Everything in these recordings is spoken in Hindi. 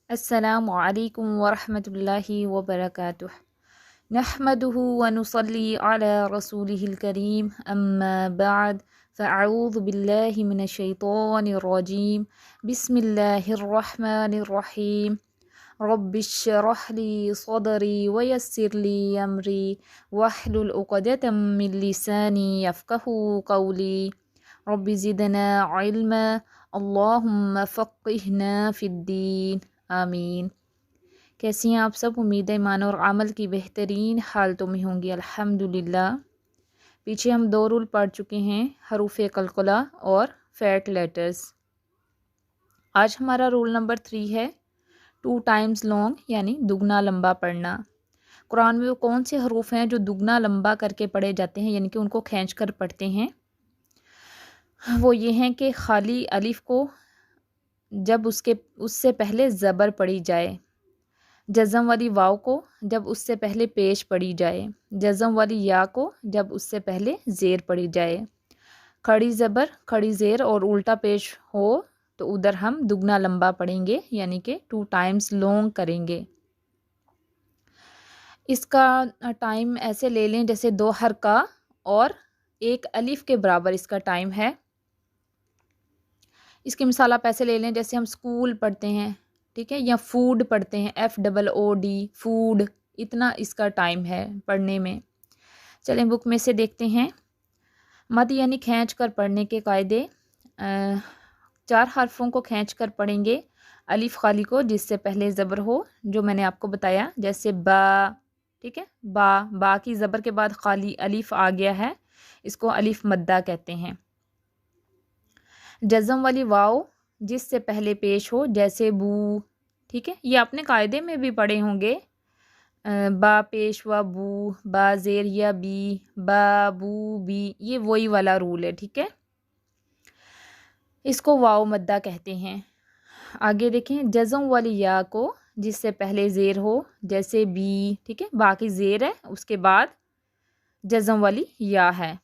अस्सलामु अलैकुम वरहमतुल्लाहि वबरकातुह। नहमदुहु व नुसल्ली अला रसूलिहिल करीम, अम्मा बाद, फ़अऊज़ु बिल्लाहि मिनश शैतानिर रजीम, बिस्मिल्लाहिर रहमानिर रहीम। रब्बिश्रह ली सदरी व यस्सिर ली अमरी वहलुल उक़दतम मिन लिसानी यफ़क़हू क़ौली। रब्बि ज़िदना इल्मा, अल्लाहुम्मा फ़क़्हिना फ़िद्दीन, आमीन। कैसी हैं आप सब? उम्मीद है ईमान और अमल की बेहतरीन हालतों में होंगी, अल्हम्दुलिल्लाह। पीछे हम 2 रूल पढ़ चुके हैं, हरूफ कलकला और फैट लेटर्स। आज हमारा रूल नंबर 3 है 2 टाइम्स लॉन्ग, यानी दुगना लंबा पढ़ना। कुरान में वो कौन से हरूफ हैं जो दुगना लंबा करके पढ़े जाते हैं, यानी कि उनको खींच कर पढ़ते हैं? वो ये हैं कि खाली अलिफ को जब उससे पहले ज़बर पढ़ी जाए, जज़म वाली वाव को जब उससे पहले पेश पढ़ी जाए, जज़म वाली या को जब उससे पहले ज़ेर पढ़ी जाए। खड़ी ज़बर, खड़ी ज़ेर और उल्टा पेश हो तो उधर हम दुगना लंबा पढ़ेंगे, यानी कि 2 टाइम्स लॉन्ग करेंगे। इसका टाइम ऐसे ले लें जैसे 2 हरका और 1 अलिफ के बराबर इसका टाइम है। इसकी मिसाल आप ऐसे ले लें जैसे हम स्कूल पढ़ते हैं, ठीक है, या फूड पढ़ते हैं, FOOD, फूड, इतना इसका टाइम है पढ़ने में। चलें बुक में से देखते हैं। मद यानी खींच कर पढ़ने के कायदे। 4 हरफों को खींच कर पढ़ेंगे। अलिफ खाली को जिससे पहले ज़बर हो, जो मैंने आपको बताया, जैसे बा, ठीक है, बा की ज़बर के बाद खाली अलिफ आ गया है, इसको अलिफ मद्दा कहते हैं। जज़म वाली वाव जिससे पहले पेश हो, जैसे बू, ठीक है, ये अपने कायदे में भी पढ़े होंगे। बा पेश व बू, बा ज़ेर या बी, बा बू बी, ये वही वाला रूल है, ठीक है। इसको वाव मद्दा कहते हैं। आगे देखें, जज़म वाली या को जिससे पहले ज़ेर हो, जैसे बी, ठीक है, बाकी ज़ेर है, उसके बाद जज़म वाली या है।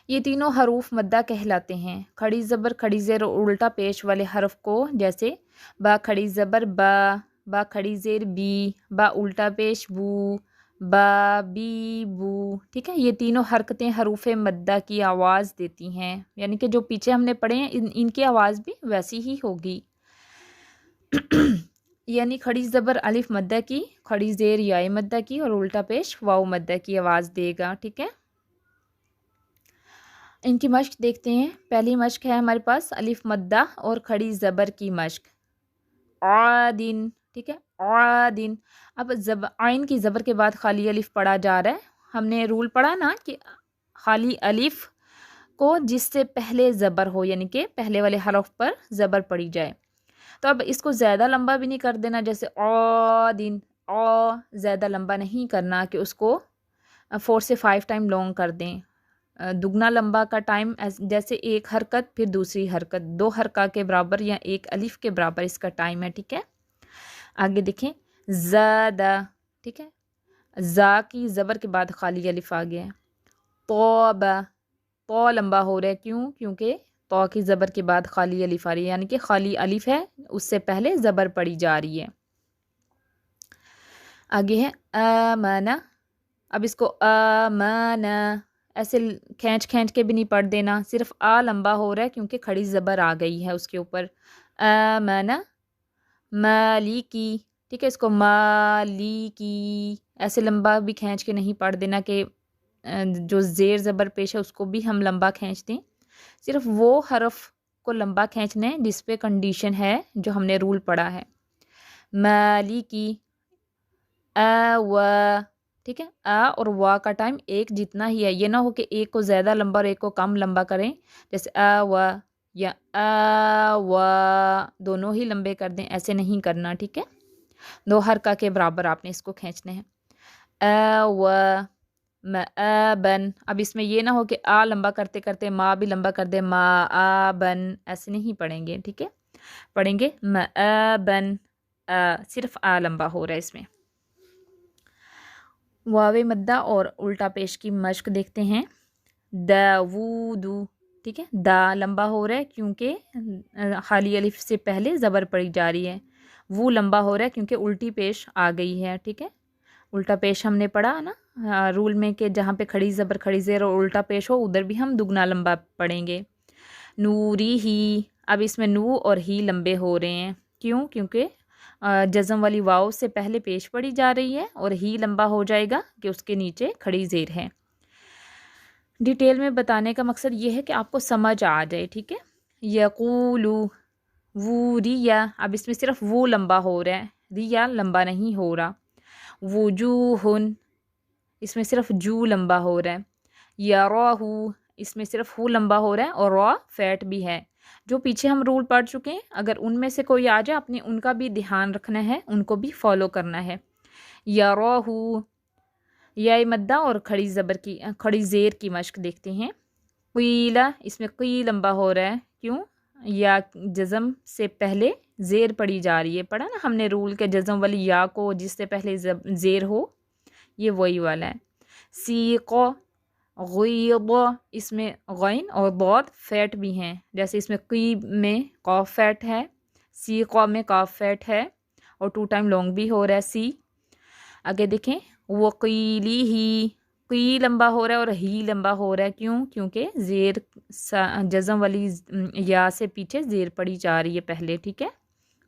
ये तीनों हरूफ मद्दा कहलाते हैं। खड़ी ज़बर, खड़ी ज़ेर और उल्टा पेश वाले हरफ को, जैसे बा खड़ी ज़बर बा, बा खड़ी ज़ेर बी, बा उल्टा पेश बू, बा बी बू, ठीक है, ये तीनों हरकतें हरूफ मद्दा की आवाज़ देती हैं, यानी कि जो पीछे हमने पढ़े हैं इनकी आवाज़ भी वैसी ही होगी। यानी खड़ी ज़बर अलिफ मद्दा की, खड़ी ज़ेर याए मद्दा की और उल्टा पेश वाव मद्दा की आवाज़ देगा, ठीक है। इनकी मश्क देखते हैं। पहली मश्क है हमारे पास अलिफ मद्दा और खड़ी ज़बर की मश्क, आदिन, ठीक है, आदिन। अब आइन की ज़बर के बाद खाली अलिफ पढ़ा जा रहा है। हमने रूल पढ़ा ना कि खाली अलिफ को जिससे पहले ज़बर हो, यानी कि पहले वाले हरफ पर ज़बर पड़ी जाए। तो अब इसको ज़्यादा लंबा भी नहीं कर देना, जैसे आदिन, ज़्यादा लंबा नहीं करना कि उसको 4 से 5 टाइम लॉन्ग कर दें। दुगना लंबा का टाइम जैसे 1 हरकत फिर दूसरी हरकत, 2 हरका के बराबर या 1 अलिफ के बराबर इसका टाइम है, ठीक है। आगे देखें, ज़ादा, ठीक है, जा की ज़बर के बाद खाली अलिफ आ गया है। तौबा, तो लंबा हो रहा है, क्यों? क्योंकि तो की ज़बर के बाद खाली अलिफ आ रही है, यानी कि खाली अलिफ है, उससे पहले ज़बर पड़ी जा रही है। आगे है आमना। अब इसको आमना ऐसे खींच खींच के भी नहीं पढ़ देना, सिर्फ आ लंबा हो रहा है क्योंकि खड़ी ज़बर आ गई है उसके ऊपर। आमना मालिकी, ठीक है, इसको मालिकी ऐसे लंबा भी खींच के नहीं पढ़ देना कि जो ज़ेर ज़बर पेश है उसको भी हम लंबा खींच दें। सिर्फ वो हरफ को लंबा खींचना है जिस पे कंडीशन है जो हमने रूल पढ़ा है। मालिकी, व, ठीक है, आ और वा का टाइम एक जितना ही है। ये ना हो कि एक को ज़्यादा लंबा और एक को कम लंबा करें, जैसे आ व या आ व दोनों ही लंबे कर दें, ऐसे नहीं करना, ठीक है। 2 हरका के बराबर आपने इसको खींचने हैं। आ व मअबन। अब इसमें ये ना हो कि आ लंबा करते करते माँ भी लंबा कर दे, माअबन, ऐसे नहीं पढ़ेंगे, ठीक है। पढ़ेंगे मअबन, सिर्फ आ लंबा हो रहा है इसमें। वावे मद्दा और उल्टा पेश की मश्क देखते हैं। दावूदू, ठीक है। दा लंबा हो रहा है क्योंकि खाली अलिफ से पहले ज़बर पड़ी जा रही है। वो लंबा हो रहा है क्योंकि उल्टी पेश आ गई है, ठीक है। उल्टा पेश हमने पढ़ा ना रूल में कि जहाँ पे खड़ी ज़बर खड़ी ज़ेर और उल्टा पेश हो उधर भी हम दुगना लंबा पढ़ेंगे। नूरी ही, अब इसमें नू और ही लंबे हो रहे हैं, क्यों? क्योंकि जज़म वाली वाव से पहले पेश पड़ी जा रही है और ही लंबा हो जाएगा कि उसके नीचे खड़ी ज़ेर है। डिटेल में बताने का मकसद ये है कि आपको समझ आ जाए, ठीक है। यकूलू, वो रिया, अब इसमें सिर्फ वो लंबा हो रहा है, रिया लंबा नहीं हो रहा। वजूहुन, इसमें सिर्फ जू लंबा हो रहा है। यराहू, इसमें सिर्फ हु लंबा हो रहा है और रॉ फैट भी है। जो पीछे हम रूल पढ़ चुके हैं, अगर उनमें से कोई आ जाए अपने उनका भी ध्यान रखना है, उनको भी फॉलो करना है। यराहू, या मद्दा और खड़ी ज़बर की खड़ी ज़ेर की मश्क देखते हैं। क़ीला, इसमें क़ी लंबा हो रहा है, क्यों? या जज़म से पहले ज़ेर पड़ी जा रही है। पढ़ा ना हमने रूल के जज़म वाली या को जिससे पहले ज़ेर हो, ये वही वाला है। सीक़ो, ग़ीद, इसमें गैन और दौद फैट भी हैं, जैसे इसमें क़ी में कॉफ फैट है, सीक़ो में कॉफ फैट है और 2 टाइम लॉन्ग भी हो रहा है सी। आगे देखें, वक़ीली ही, क़ी लंबा हो रहा है और ही लंबा हो रहा है, क्यों? क्योंकि ज़ेर जज़म वाली या से पीछे ज़ेर पड़ी जा रही है पहले, ठीक है।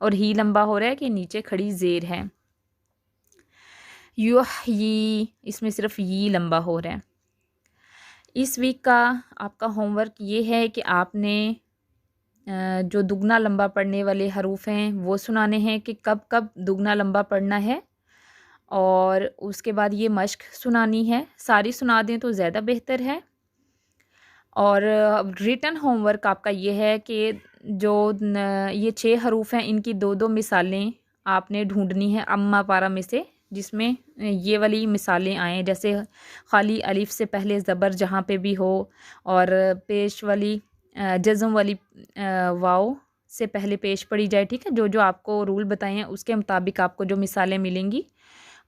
और ही लंबा हो रहा है कि नीचे खड़ी ज़ेर है। युहयी, इसमें सिर्फ ये लंबा हो रहा है। इस वीक का आपका होमवर्क ये है कि आपने जो दुगना लंबा पढ़ने वाले हरूफ हैं वो सुनाने हैं कि कब कब दुगना लंबा पढ़ना है, और उसके बाद ये मश्क सुनानी है। सारी सुना दें तो ज़्यादा बेहतर है। और रिटन होमवर्क आपका ये है कि जो ये 6 हरूफ हैं इनकी 2-2 मिसालें आपने ढूंढनी है अम्मा पारा में से, जिसमें ये वाली मिसालें आएँ, जैसे खाली अलिफ से पहले ज़बर जहाँ पे भी हो, और पेश वाली जज़म वाली वाव से पहले पेश पड़ी जाए, ठीक है। जो जो आपको रूल बताए हैं उसके मुताबिक आपको जो मिसालें मिलेंगी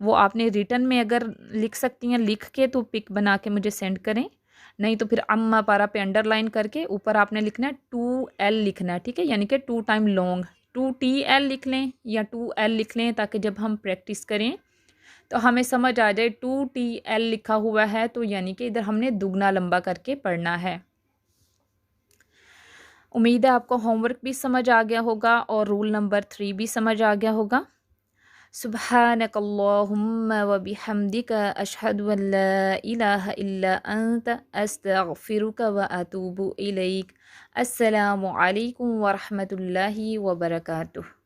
वो आपने रिटन में अगर लिख सकती हैं लिख के तो पिक बना के मुझे सेंड करें, नहीं तो फिर अम्मा पारा पे अंडरलाइन करके ऊपर आपने लिखना है 2L लिखना है, ठीक है। यानी कि 2 टाइम लॉन्ग 2TL लिख लें या 2L लिख लें, ताकि जब हम प्रैक्टिस करें तो हमें समझ आ जाए 2TL लिखा हुआ है तो यानी कि इधर हमने दुगना लंबा करके पढ़ना है। उम्मीद है आपको होमवर्क भी समझ आ गया होगा और रूल नंबर 3 भी समझ आ गया होगा। सुब्हानकल्लाहुम्मा व बिहम्दिका अशहदु अन ला इलाहा इल्ला अंत अस्तगफिरुका व अतूबु इलैक। अस्सलामु अलैकुम व रहमतुल्लाहि व बरकातुहू।